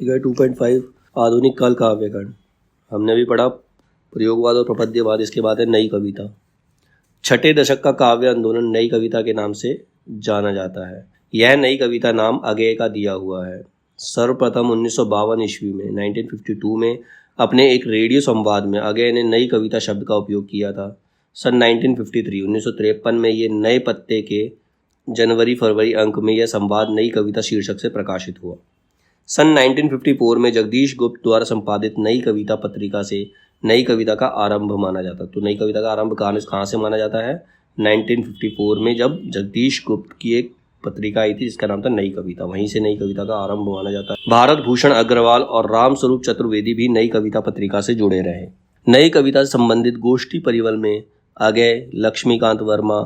2.5 आधुनिक काल काव्यकरण। हमने भी पढ़ा प्रयोगवाद और प्रपद्यवाद। इसके बाद है नई कविता। छठे दशक का काव्य आंदोलन नई कविता के नाम से जाना जाता है। यह नई कविता नाम अगेय का दिया हुआ है। सर्वप्रथम 1952 ईस्वी में 1952 में अपने एक रेडियो संवाद में अगेय ने नई कविता शब्द का उपयोग किया था। सन 1953 में ये नए पत्ते के जनवरी-फरवरी अंक में यह संवाद नई कविता शीर्षक से प्रकाशित हुआ। सन 1954 में जगदीश गुप्त द्वारा संपादित नई कविता पत्रिका से नई कविता का आरंभ माना जाता। तो नई कविता का आरंभ कहाँ से माना जाता है? 1954 में जब जगदीश गुप्त की एक पत्रिका आई थी जिसका नाम था नई कविता, वहीं से नई कविता का आरंभ माना जाता है। भारत भूषण अग्रवाल और रामस्वरूप चतुर्वेदी भी नई कविता पत्रिका से जुड़े रहे। नई कविता से संबंधित गोष्ठी परिवल में अगेय, लक्ष्मीकांत वर्मा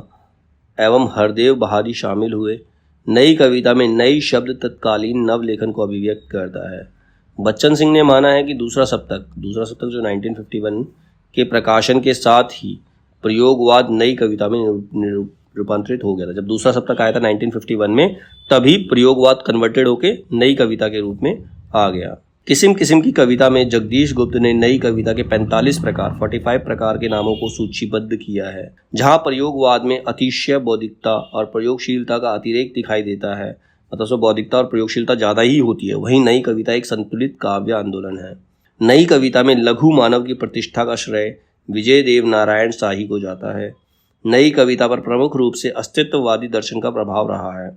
एवं हरदेव बहारी शामिल हुए। नई कविता में नई शब्द तत्कालीन नवलेखन को अभिव्यक्त करता है। बच्चन सिंह ने माना है कि दूसरा सप्तक जो 1951 के प्रकाशन के साथ ही प्रयोगवाद नई कविता में रूपांतरित हो गया था। जब दूसरा सप्तक आया था 1951 में, तभी प्रयोगवाद कन्वर्टेड होके नई कविता के रूप में आ गया। किस्म की कविता में जगदीश गुप्त ने नई कविता के 45 प्रकार के नामों को सूचीबद्ध किया है। जहां प्रयोगवाद में अतिशय बौद्धिकता और प्रयोगशीलता का अतिरेक दिखाई देता है, मतलब सो बौद्धिकता और प्रयोगशीलता ज़्यादा ही होती है, वहीं नई कविता एक संतुलित काव्य आंदोलन है। नई कविता में लघु मानव की प्रतिष्ठा का श्रेय विजय देव नारायण शाही को जाता है। नई कविता पर प्रमुख रूप से अस्तित्ववादी दर्शन का प्रभाव रहा है।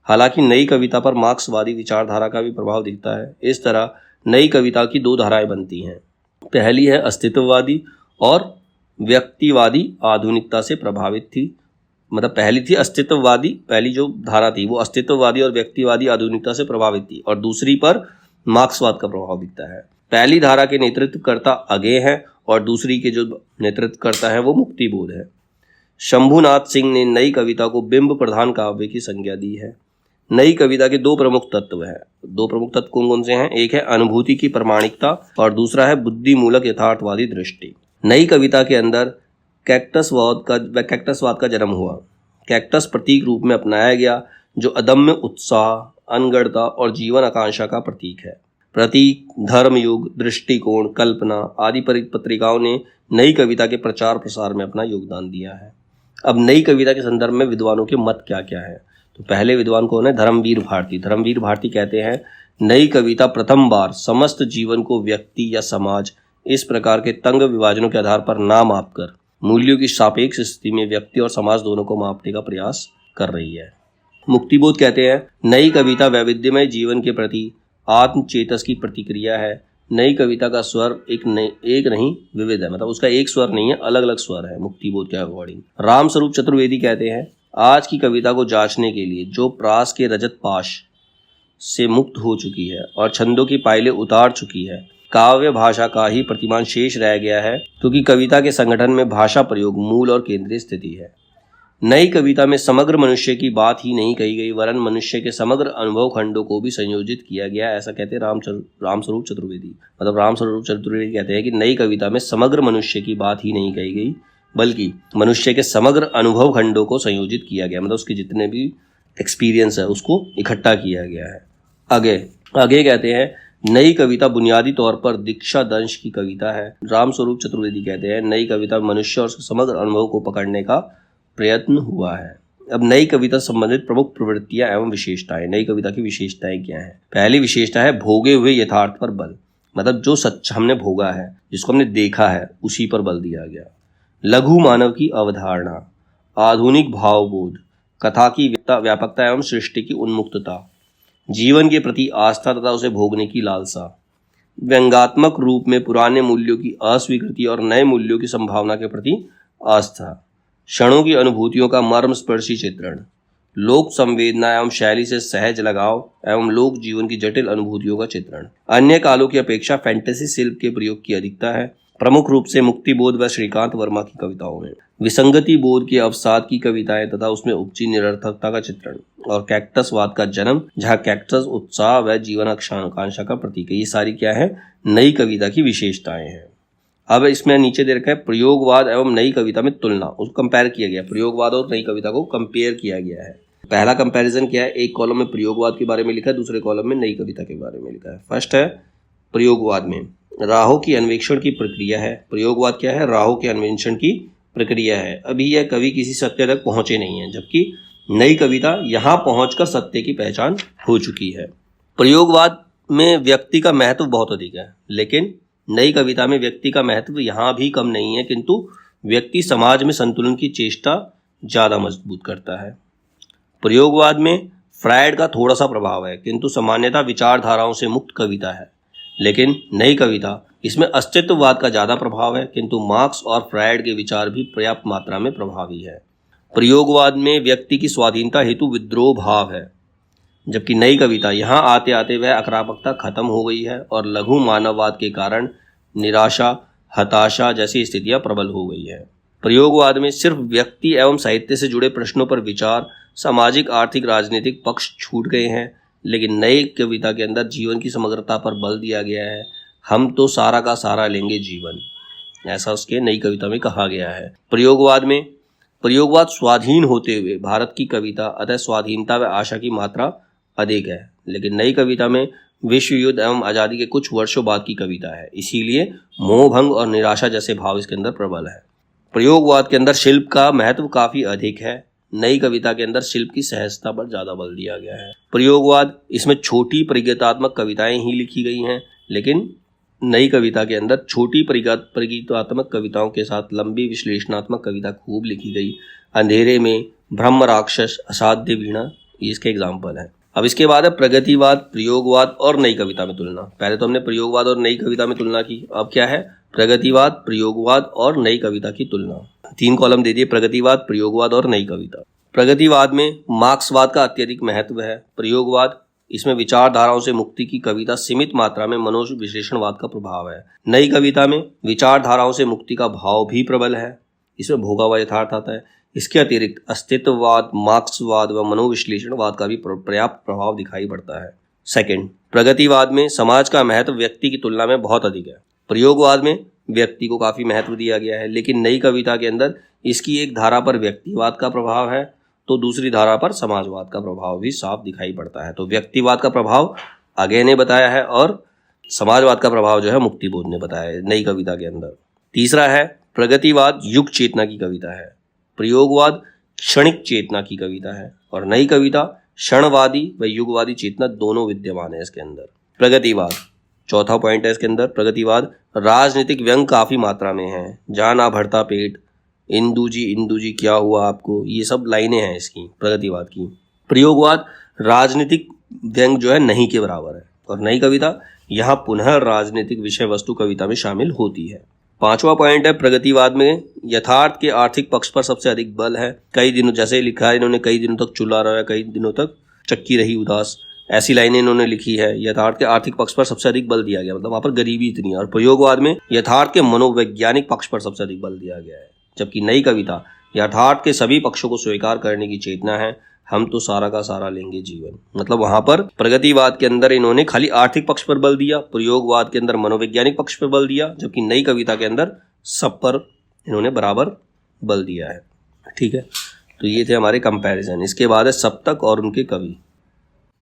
हालांकि नई कविता पर मार्क्सवादी विचारधारा का भी प्रभाव दिखता है। इस तरह नई कविता की दो धाराएं बनती हैं। पहली है अस्तित्ववादी और व्यक्तिवादी आधुनिकता से प्रभावित थी। मतलब पहली थी अस्तित्ववादी, पहली जो धारा थी वो अस्तित्ववादी और व्यक्तिवादी आधुनिकता से प्रभावित थी, और दूसरी पर मार्क्सवाद का प्रभाव दिखता है। पहली धारा के नेतृत्वकर्ता अगेय है और दूसरी के जो नेतृत्वकर्ता है वो मुक्तिबोध है। शंभुनाथ सिंह ने नई कविता को बिंब प्रधान काव्य की संज्ञा दी है। नई कविता के दो प्रमुख तत्व हैं। दो प्रमुख तत्व कौन कौन से हैं? एक है अनुभूति की प्रामाणिकता और दूसरा है बुद्धिमूलक यथार्थवादी दृष्टि। नई कविता के अंदर कैक्टसवाद का जन्म हुआ। कैक्टस प्रतीक रूप में अपनाया गया, जो अदम्य उत्साह, अनगढ़ता और जीवन आकांक्षा का प्रतीक है। प्रतीक, धर्मयुग, दृष्टिकोण, कल्पना आदि पत्रिकाओं ने नई कविता के प्रचार प्रसार में अपना योगदान दिया है। अब नई कविता के संदर्भ में विद्वानों के मत क्या क्या है? तो पहले विद्वान कौन है? धर्मवीर भारती। धर्मवीर भारती कहते हैं नई कविता प्रथम बार समस्त जीवन को व्यक्ति या समाज इस प्रकार के तंग विभाजनों के आधार पर ना मापकर मूल्यों की सापेक्ष स्थिति में व्यक्ति और समाज दोनों को मापने का प्रयास कर रही है। मुक्तिबोध कहते हैं नई कविता वैविध्यमय जीवन के प्रति आत्मचेतस की प्रतिक्रिया है। नई कविता का स्वर एक नहीं विविध है, मतलब उसका एक स्वर नहीं है, अलग अलग स्वर है मुक्तिबोध के अकॉर्डिंग। रामस्वरूप चतुर्वेदी कहते हैं आज की कविता को जांचने के लिए जो प्रास के रजत पाश से मुक्त हो चुकी है और छंदों की पायलें उतार चुकी है, काव्य भाषा का ही प्रतिमान शेष रह गया है, क्योंकि कविता के संगठन में भाषा प्रयोग मूल और केंद्रीय स्थिति है। नई कविता में समग्र मनुष्य की बात ही नहीं कही गई, वरन मनुष्य के समग्र अनुभव खंडों को भी संयोजित किया गया, ऐसा कहते हैं रामस्वरूप चतुर्वेदी। मतलब रामस्वरूप चतुर्वेदी कहते हैं कि नई कविता में समग्र मनुष्य की बात ही नहीं कही गई, बल्कि मनुष्य के समग्र अनुभव खंडों को संयोजित किया गया, मतलब उसके जितने भी एक्सपीरियंस है उसको इकट्ठा किया गया है। आगे कहते हैं नई कविता बुनियादी तौर पर दीक्षा दंश की कविता है। रामस्वरूप चतुर्वेदी कहते हैं नई कविता मनुष्य और उसके समग्र अनुभव को पकड़ने का प्रयत्न हुआ है। अब नई कविता से संबंधित प्रमुख प्रवृत्तियां एवं विशेषताएं। नई कविता की विशेषताएं क्या हैं? पहली विशेषता है भोगे हुए यथार्थ पर बल, मतलब जो सच हमने भोगा है, जिसको हमने देखा है, उसी पर बल दिया गया। लघु मानव की अवधारणा, आधुनिक भावबोध, कथा की व्यापकता एवं सृष्टि की उन्मुक्तता, जीवन के प्रति आस्था तथा उसे भोगने की लालसा, व्यंग्यात्मक रूप में पुराने मूल्यों की अस्वीकृति और नए मूल्यों की संभावना के प्रति आस्था, क्षणों की अनुभूतियों का मर्मस्पर्शी चित्रण, लोक संवेदना एवं शैली से सहज लगाव एवं लोक जीवन की जटिल अनुभूतियों का चित्रण। अन्य कालों की अपेक्षा फैंटेसी शिल्प के प्रयोग की अधिकता है, प्रमुख रूप से मुक्तिबोध व श्रीकांत वर्मा की कविताओं में। विसंगति बोध के अवसाद की कविताएं तथा उसमें उपजी निरर्थकता का चित्रण, और कैक्टसवाद का जन्म, जहाँ कैक्टस उत्साह व जीवन आकांक्षा का प्रतीक है। ये सारी क्या है? नई कविता की विशेषताएं हैं। अब इसमें नीचे दे रखा है प्रयोगवाद एवं नई कविता में तुलना, उसको कंपेयर किया गया, प्रयोगवाद और नई कविता को कंपेयर किया गया है। पहला कंपैरिजन क्या है, एक कॉलम में प्रयोगवाद के बारे में लिखा है, दूसरे कॉलम में नई कविता के बारे में लिखा है। फर्स्ट है प्रयोगवाद में राहों की अन्वेषण की प्रक्रिया है। प्रयोगवाद क्या है, राहों के अन्वेषण की प्रक्रिया है। अभी यह कवि किसी सत्य तक पहुंचे नहीं है, जबकि नई कविता यहां पहुंचकर सत्य की पहचान हो चुकी है। प्रयोगवाद में व्यक्ति का महत्व बहुत अधिक है, लेकिन नई कविता में व्यक्ति का महत्व यहाँ भी कम नहीं है, किंतु व्यक्ति समाज में संतुलन की चेष्टा ज़्यादा मजबूत करता है। प्रयोगवाद में फ्रायड का थोड़ा सा प्रभाव है, किंतु सामान्यतः विचारधाराओं से मुक्त कविता है। लेकिन नई कविता इसमें अस्तित्ववाद का ज़्यादा प्रभाव है, किंतु मार्क्स और फ्रायड के विचार भी पर्याप्त मात्रा में प्रभावी है। प्रयोगवाद में व्यक्ति की स्वाधीनता हेतु विद्रोह भाव है, जबकि नई कविता यहाँ आते आते वह आक्रामकता खत्म हो गई है और लघु मानववाद के कारण निराशा, हताशा जैसी स्थितियां प्रबल हो गई है। प्रयोगवाद में सिर्फ व्यक्ति एवं साहित्य से जुड़े प्रश्नों पर विचार, सामाजिक, आर्थिक, राजनीतिक पक्ष छूट गए हैं, लेकिन नई कविता के अंदर जीवन की समग्रता पर बल दिया गया है। हम तो सारा का सारा लेंगे जीवन, ऐसा उसके नई कविता में कहा गया है। प्रयोगवाद स्वाधीन होते हुए भारत की कविता, अतः स्वाधीनता व आशा की मात्रा अधिक है, लेकिन नई कविता में विश्व युद्ध एवं आज़ादी के कुछ वर्षों बाद की कविता है, इसीलिए मोहभंग और निराशा जैसे भाव इसके अंदर प्रबल है। प्रयोगवाद के अंदर शिल्प का महत्व काफ़ी अधिक है, नई कविता के अंदर शिल्प की सहजता पर ज़्यादा बल दिया गया है। प्रयोगवाद इसमें छोटी परिगीतात्मक कविताएं ही लिखी गई हैं, लेकिन नई कविता के अंदर छोटी परिगीतात्मक कविताओं के साथ लंबी विश्लेषणात्मक कविता खूब लिखी गई। अंधेरे में, ब्रह्म राक्षस, असाध्य वीणा, ये इसके एग्जाम्पल है। अब इसके बाद है प्रगतिवाद, प्रयोगवाद और नई कविता में तुलना। पहले तो हमने प्रयोगवाद और नई कविता में तुलना की, अब क्या है, प्रगतिवाद, प्रयोगवाद और नई कविता की तुलना। 3 कॉलम दे दिए, प्रगतिवाद, प्रयोगवाद और नई कविता। प्रगतिवाद में मार्क्सवाद का अत्यधिक महत्व है। प्रयोगवाद इसमें विचारधाराओं से मुक्ति की कविता, सीमित मात्रा में मनोविश्लेषणवाद का प्रभाव है। नई कविता में विचारधाराओं से मुक्ति का भाव भी प्रबल है, इसमें भोगा हुआ यथार्थ आता है। इसके अतिरिक्त अस्तित्ववाद, मार्क्सवाद व मनोविश्लेषणवाद का भी पर्याप्त प्रभाव दिखाई पड़ता है। सेकंड, प्रगतिवाद में समाज का महत्व व्यक्ति की तुलना में बहुत अधिक है। प्रयोगवाद में व्यक्ति को काफी महत्व दिया गया है, लेकिन नई कविता के अंदर इसकी एक धारा पर व्यक्तिवाद का प्रभाव है, तो दूसरी धारा पर समाजवाद का प्रभाव भी साफ दिखाई पड़ता है। तो व्यक्तिवाद का प्रभाव आगे ने बताया है और समाजवाद का प्रभाव जो है मुक्तिबोध ने बताया है नई कविता के अंदर। तीसरा है, प्रगतिवाद युग चेतना की कविता है, प्रयोगवाद क्षणिक चेतना की कविता है और नई कविता क्षणवादी व युगवादी चेतना दोनों विद्यमान है इसके अंदर। प्रगतिवाद, चौथा पॉइंट है इसके अंदर, प्रगतिवाद राजनीतिक व्यंग काफी मात्रा में है। जाना भरता पेट, इंदू जी क्या हुआ आपको, ये सब लाइनें हैं इसकी प्रगतिवाद की। प्रयोगवाद राजनीतिक व्यंग जो है नहीं के बराबर है और नई कविता यहाँ पुनः राजनीतिक विषय वस्तु कविता में शामिल होती है। 5वां पॉइंट है, प्रगतिवाद में यथार्थ के आर्थिक पक्ष पर सबसे अधिक बल है। कई दिनों, जैसे लिखा है इन्होंने, कई दिनों तक चूल्हा रहा, कई दिनों तक चक्की रही उदास, ऐसी लाइनें इन्होंने लिखी है। यथार्थ के आर्थिक पक्ष पर सबसे अधिक बल दिया गया, मतलब वहां पर गरीबी इतनी है। और प्रयोगवाद में यथार्थ के मनोवैज्ञानिक पक्ष पर सबसे अधिक बल दिया गया है, जबकि नई कविता यथार्थ के सभी पक्षों को स्वीकार करने की चेतना है। हम तो सारा का सारा लेंगे जीवन, मतलब वहां पर प्रगतिवाद के अंदर इन्होंने खाली आर्थिक पक्ष पर बल दिया, प्रयोगवाद के अंदर मनोवैज्ञानिक पक्ष पर बल दिया, जबकि नई कविता के अंदर सब पर इन्होंने बराबर बल दिया है। ठीक है, तो ये थे हमारे कंपैरिजन। इसके बाद है सप्तक और उनके कवि।